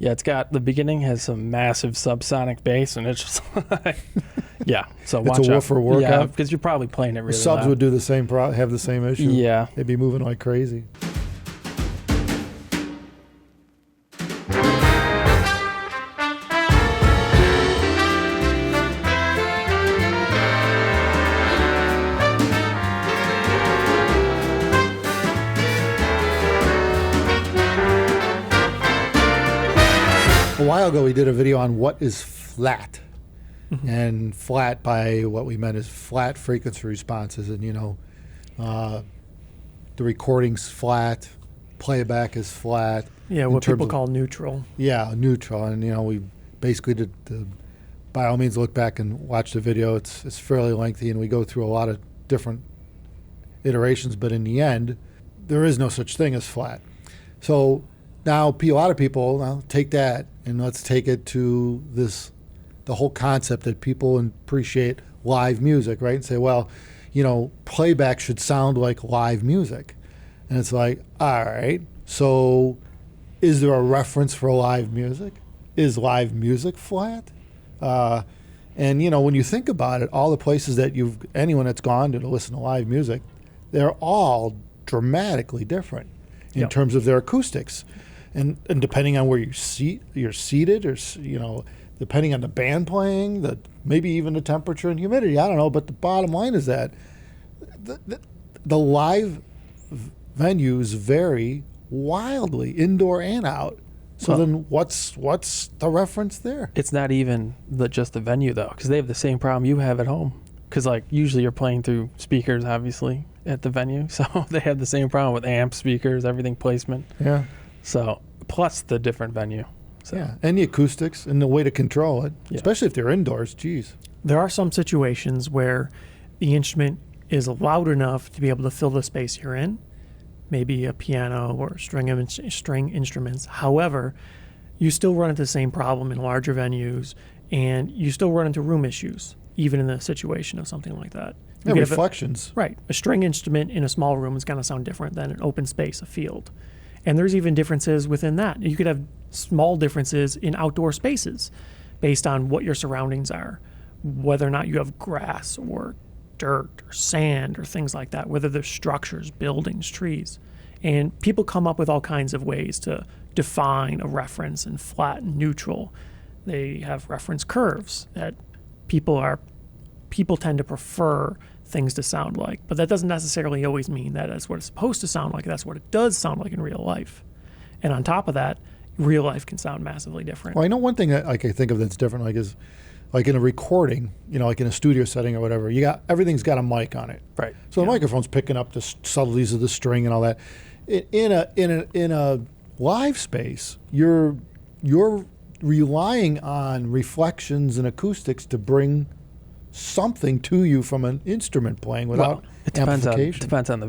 Yeah, it's got, the beginning has some massive subsonic bass, and it's just like, yeah. So watch It's a out. woofer workout. Yeah, because you're probably playing it really Subs loud. would do the same, have the same issue. Yeah. They'd be moving like crazy. A while ago, we did a video on what is flat. And flat, by what we meant, is flat frequency responses. And, the recording's flat, playback is flat. Yeah, in what terms people of- call neutral. Yeah, neutral. And, we basically did, by all means, look back and watch the video. It's fairly lengthy, and we go through a lot of different iterations. But in the end, there is no such thing as flat. So now a lot of people now take that and let's take it to the whole concept that people appreciate live music, right? And say, well, playback should sound like live music. And it's like, all right, so is there a reference for live music? Is live music flat? And, when you think about it, all the places that anyone that's gone to listen to live music, they're all dramatically different in terms of their acoustics. And depending on where you're seated, or depending on the band playing, maybe even the temperature and humidity, I don't know. But the bottom line is that the live venues vary wildly, indoor and out. So then what's the reference there? It's not even just the venue, though, because they have the same problem you have at home. Because, usually you're playing through speakers, obviously, at the venue. So they have the same problem with amp, speakers, everything placement. Yeah. So, plus the different venue. So. Yeah, and the acoustics and the way to control it, especially if they're indoors. Geez. There are some situations where the instrument is loud enough to be able to fill the space you're in, maybe a piano or string instruments. However, you still run into the same problem in larger venues, and you still run into room issues, even in the situation of something like that. Yeah, reflections. Right. A string instrument in a small room is going to sound different than an open space, a field. And there's even differences within that. You could have small differences in outdoor spaces based on what your surroundings are, whether or not you have grass or dirt or sand or things like that, whether there's structures, buildings, trees. And people come up with all kinds of ways to define a reference and flat and neutral. They have reference curves that people tend to prefer things to sound like, but that doesn't necessarily always mean that that's what it's supposed to sound like. That's what it does sound like in real life. And on top of that, real life can sound massively different. Well, I know one thing that I think of that's different, is in a recording, like in a studio setting or whatever, everything's got a mic on it. Right. So the microphone's picking up the subtleties of the string and all that. In a live space, you're relying on reflections and acoustics to bring something to you from an instrument playing without amplification. Depends on the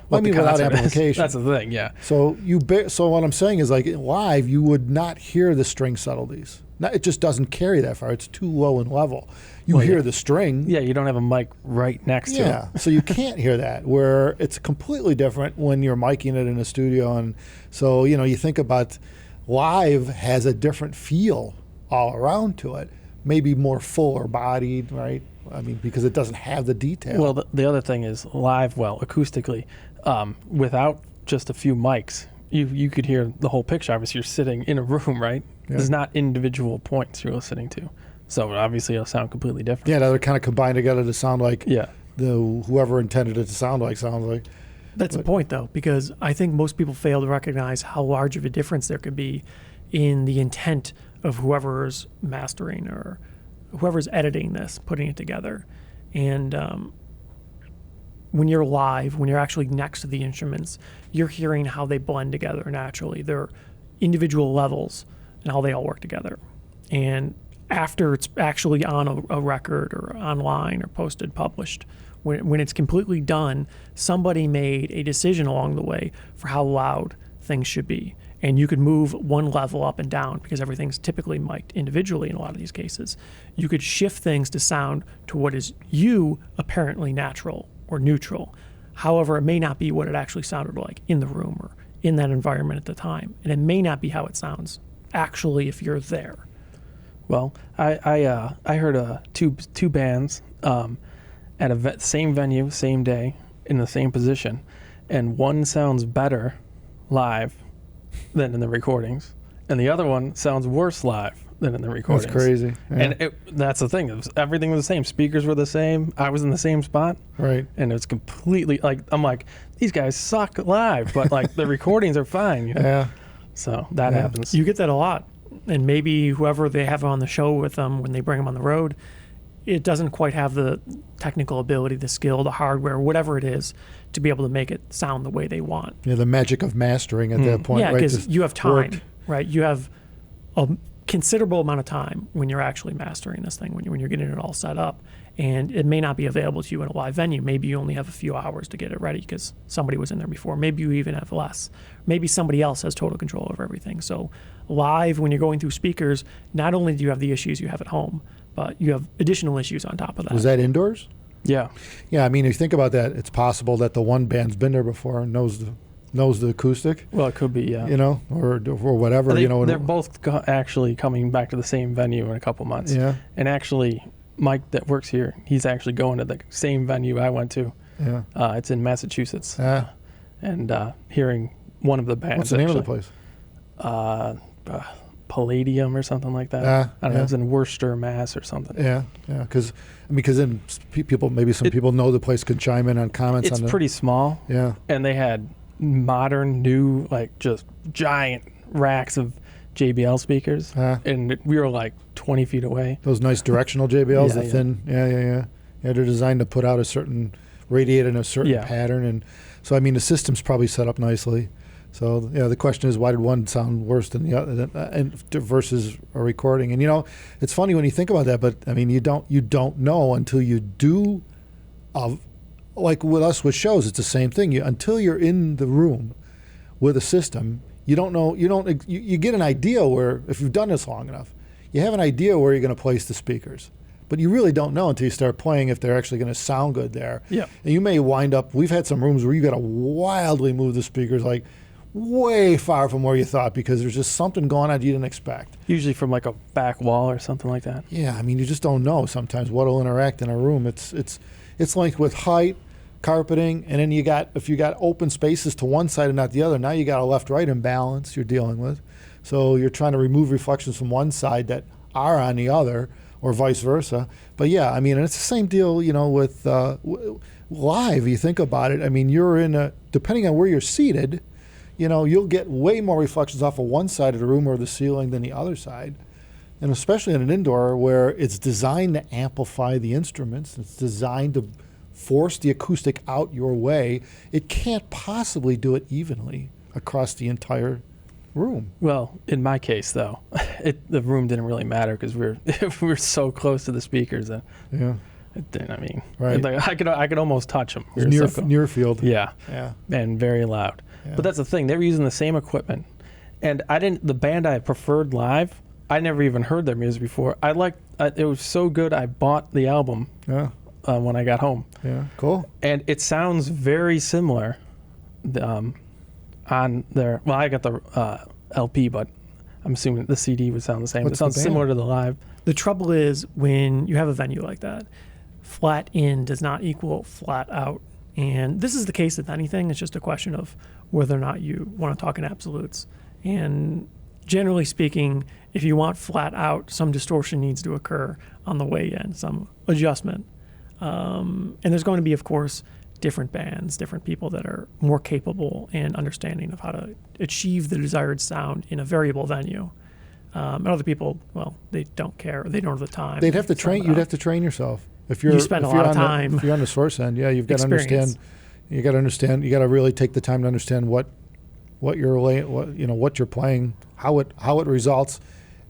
without amplification. That's the thing, yeah. So so what I'm saying is, live, you would not hear the string subtleties. It just doesn't carry that far. It's too low in level. You hear the string. Yeah, you don't have a mic right next to it. Yeah, so you can't hear that, where it's completely different when you're miking it in a studio. And so, you think about live has a different feel all around to it. Maybe more fuller bodied, right? I mean, because it doesn't have the detail. Well, the other thing is live, acoustically, without just a few mics, you could hear the whole picture. Obviously, you're sitting in a room, right? Yeah. There's not individual points you're listening to. So obviously it'll sound completely different. Yeah, they're kind of combined together to sound like whoever intended it to sounds like. That's the point, though, because I think most people fail to recognize how large of a difference there could be in the intent of whoever's mastering or whoever's editing this, putting it together. And when you're live, when you're actually next to the instruments, you're hearing how they blend together naturally. Their individual levels and how they all work together. And after it's actually on a record or online or posted, published, when it's completely done, somebody made a decision along the way for how loud things should be. And you could move one level up and down because everything's typically mic'd individually in a lot of these cases. You could shift things to sound to what is apparently natural or neutral. However, it may not be what it actually sounded like in the room or in that environment at the time. And it may not be how it sounds actually if you're there. Well, I heard two bands at a same venue, same day, in the same position, and one sounds better live than in the recordings, and the other one sounds worse live than in the recordings. That's crazy. Yeah. And that's the thing. Everything was the same. Speakers were the same. I was in the same spot. Right. And it's completely like, I'm like, these guys suck live, but like the recordings are fine. You know? Yeah. So that happens. You get that a lot. And maybe whoever they have on the show with them when they bring them on the road, it doesn't quite have the technical ability, the skill, the hardware, whatever it is, to be able to make it sound the way they want. Yeah, the magic of mastering at that point, Yeah, right? because Just you have time, worked. right? You have a considerable amount of time when you're actually mastering this thing, when you're getting it all set up. And it may not be available to you in a live venue. Maybe you only have a few hours to get it ready because somebody was in there before. Maybe you even have less. Maybe somebody else has total control over everything. So live, when you're going through speakers, not only do you have the issues you have at home, but you have additional issues on top of that. Was that indoors? Yeah. Yeah, I mean, if you think about that, it's possible that the one band's been there before and knows the acoustic, Well, it could be, yeah. you know, or whatever, They, you know. they're both actually coming back to the same venue in a couple months. Yeah, And actually, Mike that works here, he's actually going to the same venue I went to. yeah. It's in Massachusetts. Ah, And hearing one of the bands. what's the name of the actually, place? Palladium or something like that. Ah, I don't know. yeah. It's in Worcester, Mass or something. Yeah, yeah, because then people, maybe some people know the place, could chime in on comments It's on the. pretty small, Yeah, and they had modern, new, like just giant racks of JBL speakers, and we were like 20 feet away. those nice directional JBLs, Yeah, the yeah. thin. Yeah. Yeah, they're designed to put out a certain, radiate in a certain Yeah. pattern, and so I mean the system's probably set up nicely. So yeah, the question is, why did one sound worse than the other, and versus a recording? And you know, it's funny when you think about that, but I mean, you don't know until you do. Like with us with shows, it's the same thing. Until you're in the room with a system, you don't know. You get an idea where, if you've done this long enough, you have an idea where you're going to place the speakers. But you really don't know until you start playing if they're actually going to sound good there. Yeah. And you may wind up. We've had some rooms where you got to wildly move the speakers, like way far from where you thought, because there's just something going on you didn't expect. Usually from like a back wall or something like that. Yeah, I mean, you just don't know sometimes what'll interact in a room. It's like with height, carpeting, and then if you got open spaces to one side and not the other, now you got a left-right imbalance you're dealing with. So you're trying to remove reflections from one side that are on the other, or vice versa. But yeah, I mean, and it's the same deal, you know, with live. You think about it. I mean, depending on where you're seated, you know, you'll get way more reflections off of one side of the room or the ceiling than the other side. And especially in an indoor where it's designed to amplify the instruments, it's designed to force the acoustic out your way, it can't possibly do it evenly across the entire room. Well, in my case, though, the room didn't really matter because we were so close to the speakers that Yeah. it didn't. I mean, Right. like, I could almost touch them. It was near field. Yeah, Yeah. and very loud. Yeah. But that's the thing; they were using the same equipment, and the band I preferred live, I never even heard their music before. It was so good. I bought the album Yeah. when I got home, Yeah. Cool. and it sounds very similar. On their, well, I got the LP, but I'm assuming the CD would sound the same. What's It sounds the band? similar to the live. The trouble is when you have a venue like that, flat in does not equal flat out. And this is the case with anything. It's just a question of whether or not you want to talk in absolutes. And generally speaking, if you want flat out, some distortion needs to occur on the way in, some adjustment. And there's going to be, of course, different bands, different people that are more capable and understanding of how to achieve the desired sound in a variable venue. And other people, well, they don't care. They don't have the time. They'd have to It's train. not You'd about- have to train yourself. If You spend a lot of on time. if you're on the source end, yeah, you've got to Experience. understand. You got to understand. You got to really take the time to understand what you're playing, how it results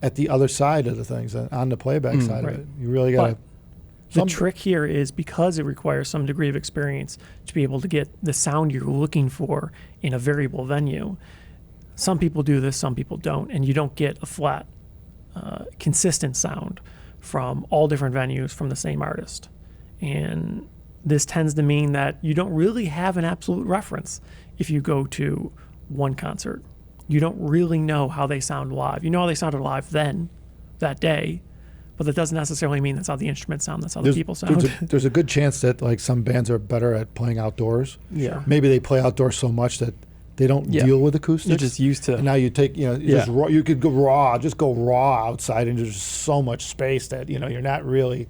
at the other side of the things, on the playback side right. of it. You really got to. The trick here is because it requires some degree of experience to be able to get the sound you're looking for in a variable venue. Some people do this, some people don't, and you don't get a flat, consistent sound from all different venues from the same artist. And this tends to mean that you don't really have an absolute reference if you go to one concert you don't really know how they sound live. You know how they sounded live then, that day, but that doesn't necessarily mean that's how the instruments sound. That's how the people sound. There's a good chance that like some bands are better at playing outdoors. Yeah. Maybe they play outdoors so much that they don't deal with acoustics. You're just used to. And now you take, just raw, you could go raw outside, and there's just so much space that, you're not really,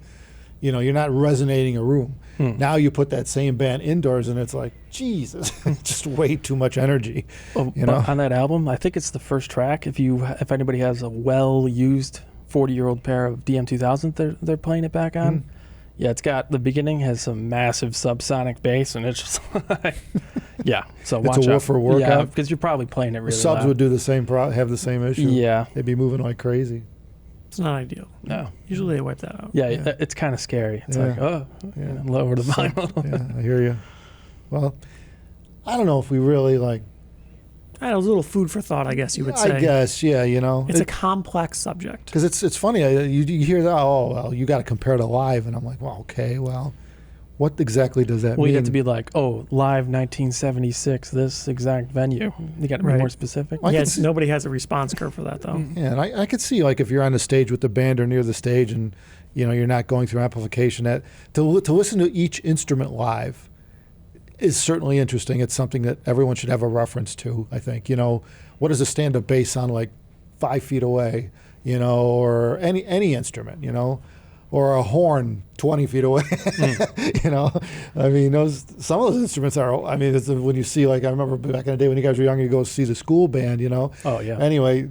you're not resonating a room. Now you put that same band indoors and it's like, Jesus, just way too much energy. But on that album, I think it's the first track. If anybody has a well-used 40-year-old pair of DM2000 they're playing it back on. Yeah, it's got, the beginning has some massive subsonic bass, and it's just like, yeah. So watch out. It's a woofer workout. Yeah, because you're probably playing it really the subs loud. would do the same, have the same issue. Yeah. They'd be moving like crazy. It's not ideal. No. Usually they wipe that out. Yeah, it's kind of scary. It's like, lower the volume a little bit. Yeah, I hear you. Well, I don't know if we really like. I know, a little food for thought, I guess you would say. I guess, yeah, It's a complex subject. Because it's funny, you hear that, you got to compare to live, and I'm like, well, okay, well, what exactly does that mean? You have to be like, live 1976, this exact venue. You got to be more specific. Well, yes, nobody has a response curve for that, though. Yeah, and I could see, like, if you're on the stage with the band or near the stage and, you're not going through amplification, that to listen to each instrument live is certainly interesting. It's something that everyone should have a reference to, I think. What does a stand-up bass sound like 5 feet away, or any instrument, or a horn 20 feet away, I mean, some of those instruments are, I mean, when you see, like, I remember back in the day when you guys were younger, you go see the school band, Oh, yeah. Anyway,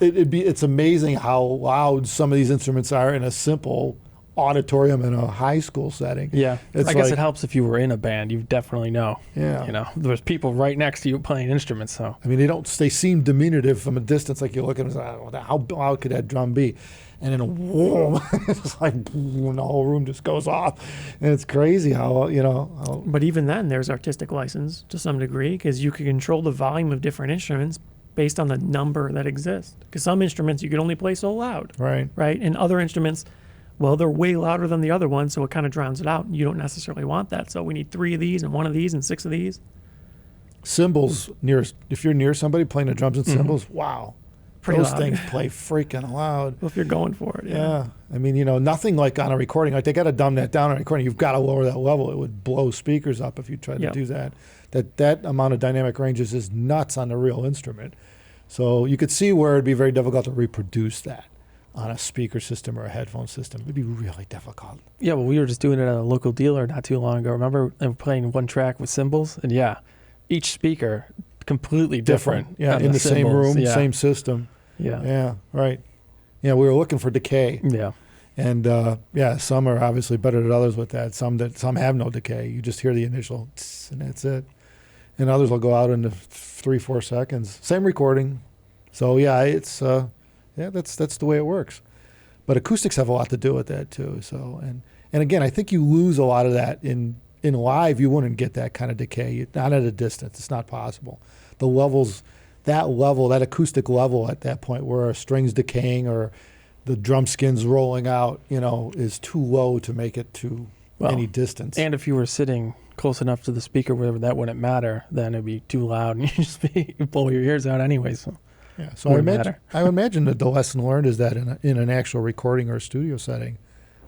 it's amazing how loud some of these instruments are in a simple auditorium in a high school setting. Yeah. It's I guess it helps if you were in a band. You definitely know. Yeah. There's people right next to you playing instruments. So I mean, they seem diminutive from a distance. Like you look at them and say, how loud could that drum be? And then whoa, it's like boom, the whole room just goes off. And it's crazy how. But even then, there's artistic license to some degree, because you can control the volume of different instruments based on the number that exists. Because some instruments you can only play so loud. Right. Right. And other instruments, well, they're way louder than the other one, so it kind of drowns it out. And you don't necessarily want that. So we need 3 of these and 1 of these and 6 of these. Cymbals, if you're near somebody playing the drums and cymbals, wow. Pretty Those loud. things play freaking loud. Well, if you're going for it. Yeah. I mean, nothing like on a recording. Like they got to dumb that down on a recording. You've got to lower that level. It would blow speakers up if you tried to do that. That amount of dynamic ranges is nuts on the real instrument. So you could see where it'd be very difficult to reproduce that on a speaker system or a headphone system. It'd be really difficult. yeah, well, we were just doing it at a local dealer not too long ago. Remember, and playing one track with cymbals, and each speaker completely different. Yeah, in the same cymbals. room, same system. Yeah. Yeah, right. Yeah, we were looking for decay. Yeah. And some are obviously better than others with that. Some have no decay. You just hear the initial tss, and that's it. And others will go out into 3-4 seconds. Same recording. So it's that's the way it works. But acoustics have a lot to do with that too. So and again, I think you lose a lot of that in live. You wouldn't get that kind of decay. Not at a distance. It's not possible. The levels, that acoustic level at that point where a string's decaying or the drum skin's rolling out, is too low to make it to any distance. And if you were sitting close enough to the speaker where that wouldn't matter, then it'd be too loud and you'd blow your ears out anyway. So yeah, so I would imagine that the lesson learned is that in an actual recording or a studio setting,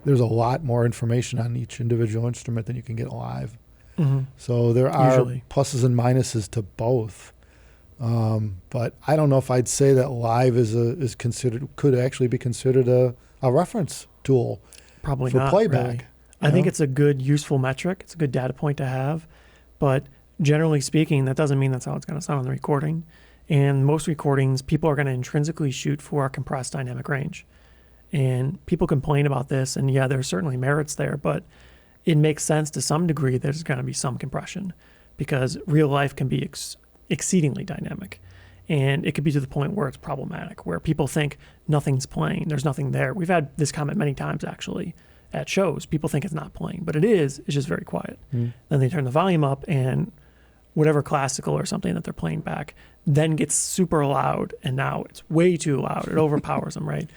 there's a lot more information on each individual instrument than you can get live. Mm-hmm. So there are Usually pluses and minuses to both. But I don't know if I'd say that live could actually be considered a reference tool probably for not playback. Really. I think it's a good, useful metric. It's a good data point to have. But generally speaking, that doesn't mean that's how it's going to sound on the recording. And most recordings, people are going to intrinsically shoot for a compressed dynamic range. And people complain about this, and there's certainly merits there, but it makes sense to some degree that there's going to be some compression because real life can be exceedingly dynamic. And it could be to the point where it's problematic, where people think nothing's playing, there's nothing there. We've had this comment many times, actually, at shows. People think it's not playing, but it is. It's just very quiet. Then they turn the volume up, and whatever classical or something that they're playing back then gets super loud, and now it's way too loud. It overpowers them, right?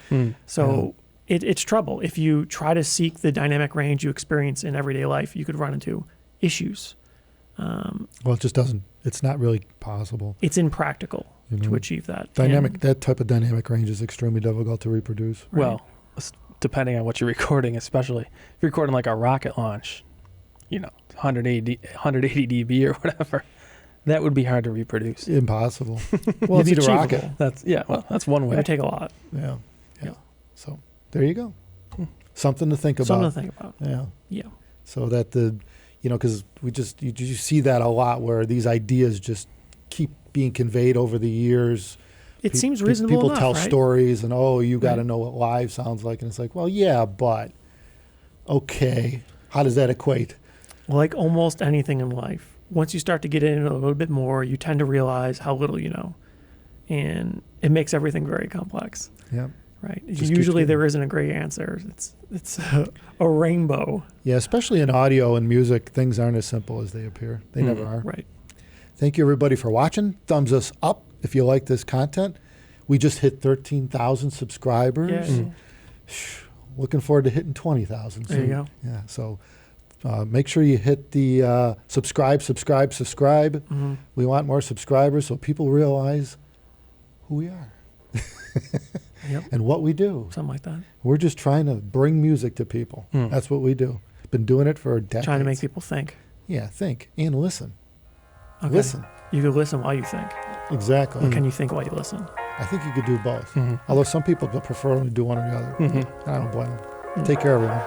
So it's trouble. If you try to seek the dynamic range you experience in everyday life, you could run into issues. Well, it just doesn't. It's not really possible. It's impractical. You know? to achieve that. Dynamic, And- that type of dynamic range is extremely difficult to reproduce. Right. Well, depending on what you're recording, especially if you're recording like a rocket launch, 180 dB or whatever, that would be hard to reproduce. Impossible. well, you need it's a rocket. achievable. That's one It way. would take a lot. Yeah. Yeah. So there you go. Something to think about. Something to think about. Yeah. Yeah. So that because you see that a lot where these ideas just keep being conveyed over the years. It seems reasonable People enough, tell right? stories and, you got to Right. know what live sounds like. And it's like, well, yeah, but okay. How does that equate? Like almost anything in life, once you start to get in a little bit more, you tend to realize how little you know. And it makes everything very complex, Yeah. right? Just keeps Usually getting- there isn't a great answer. It's a rainbow. Yeah, especially in audio and music, things aren't as simple as they appear. They never are. Right. Thank you, everybody, for watching. Thumbs us up if you like this content. We just hit 13,000 subscribers. Yeah. Looking forward to hitting 20,000 soon. There you go. Yeah, so make sure you hit the subscribe. Mm-hmm. We want more subscribers so people realize who we are Yep. and what we do. Something like that. We're just trying to bring music to people. Mm. That's what we do. Been doing it for decades. Trying to make people think. Yeah, think and listen. Okay. Listen. You can listen while you think. Exactly. Or can you think while you listen? I think you could do both. Mhm. Although some people prefer to do one or the other. Mhm. I don't blame them. Take care, everyone.